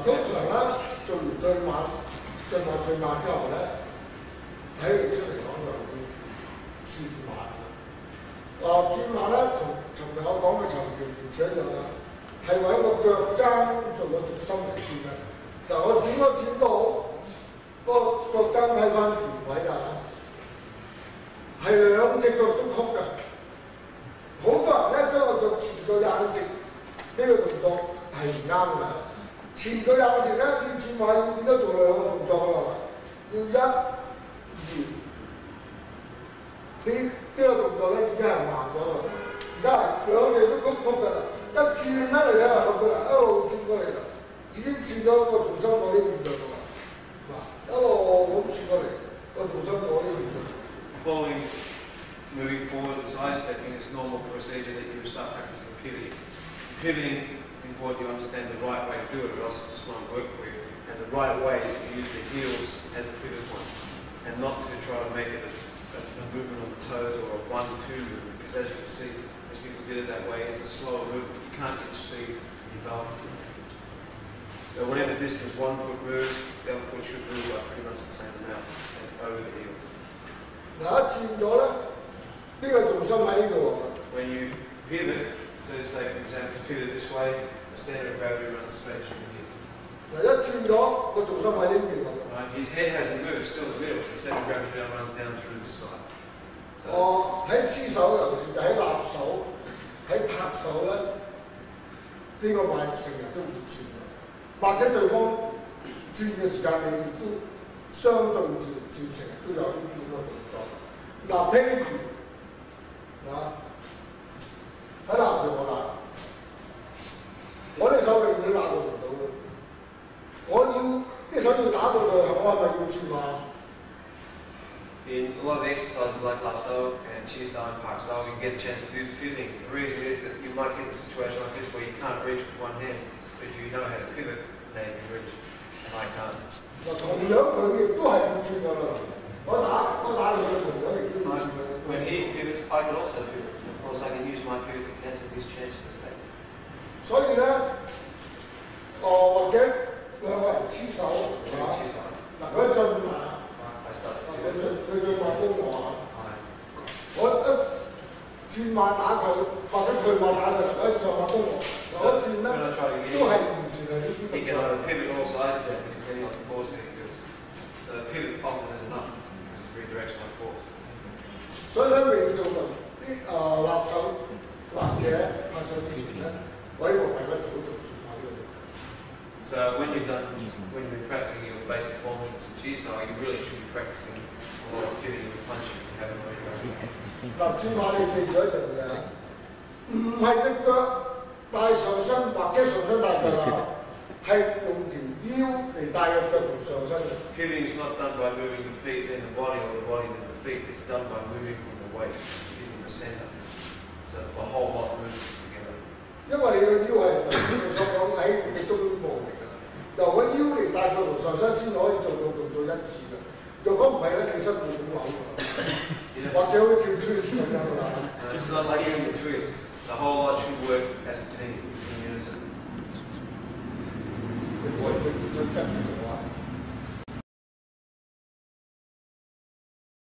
通常咧做完對馬，進下對馬之後咧，睇嚟出嚟講就會轉馬。轉馬咧同尋日我講嘅長拳連掌一樣啦，係揾個腳踭做個重心嚟轉嘅。嗱，我點樣轉都好，個腳踭喺翻條位啊，係兩隻腳都曲嘅。好多人咧將個腳前腳硬直，呢個動作係唔啱嘅。前腳硬直咧，要轉馬要變咗做兩個動作㗎啦，要一、二。呢個動作咧已經係慢咗啦，而家係兩隻都曲曲㗎啦，一轉咧你睇下落去啦，一路轉過嚟啦，已經轉咗個重心過呢邊度啦，嗱一路咁轉過嚟，個重心過呢邊度。Following, moving forward and side stepping is normal procedure that you start practicing pivoting. Pivoting, it's important you understand the right way to do it, or else it just won't work for you. And the right way is to use the heels as a pivot point, and not to try to make it a movement on the toes or a 1-2 movement, because as you can see, as people did it that way, it's a slower movement. You can't get speed when you balance it. So whatever distance one foot moves, the other foot should move by pretty much the same amount and over the heels. 嗱一轉咗咧，呢個重心喺呢度喎。When you pivot, so say for example, pivot this way, the center of gravity runs straight through here. 嗱一轉咗個重心喺呢邊度。Right? His head hasn't moved, still in the middle. The center of gravity now runs down through this side. 我喺黐手，尤其是喺立手、喺拍手咧，呢個馬成日都會轉嘅，或者對方轉嘅時間你亦都相對轉成日都有呢啲咁嘅動作。嗱，譬如喺立住我啦，我啲手永遠拿到唔到嘅，我要啲手要打到佢，我係咪要轉馬？In a lot of the exercises like lapso and chiso and pakso, you get a chance to do pivoting. The reason is that you might get in a situation like this where you can't reach with one hand, but if you know how to pivot, then you can reach, and I can't. 嗱，同樣佢亦都係要轉㗎啦。我打佢同樣亦都要轉㗎。When he pivots, I can also pivot. Of course, I can use my pivot to cancel this chance to take. 所以咧，或者兩個人黐手，嗱佢進馬。佢進馬攻我啊！我一轉馬打佢，或者退馬打佢，一上馬攻我，我一轉咧都係完全係呢啲。He can either pivot or side step depending on the force that he feels. The pivot often is enough because it redirects my force. 所以咧未做啲立手或者拍手之前咧，我希望大家早做轉馬呢個。So when you're practicing your basic forms and some chiso, you really should be practicing a lot of pivoting and punching if you haven't already. 嗱，轉馬你記住一樣嘢，唔係隻腳帶上身或者上身帶腳啊，係用條腰嚟帶個腳同上身嘅。Pivoting is not done by moving the feet then the body or the body then the feet. It's done by moving from the waist, using the center. So the whole lot moves together. 因為你個腰係你所講喺你嘅中部嚟㗎，由個腰嚟帶腳同上身先可以做到動作一致㗎。若果唔係咧，你身會咁扭㗎，或者好似跳 twist 咁樣㗎啦。It's not like even a twist. The whole lot should work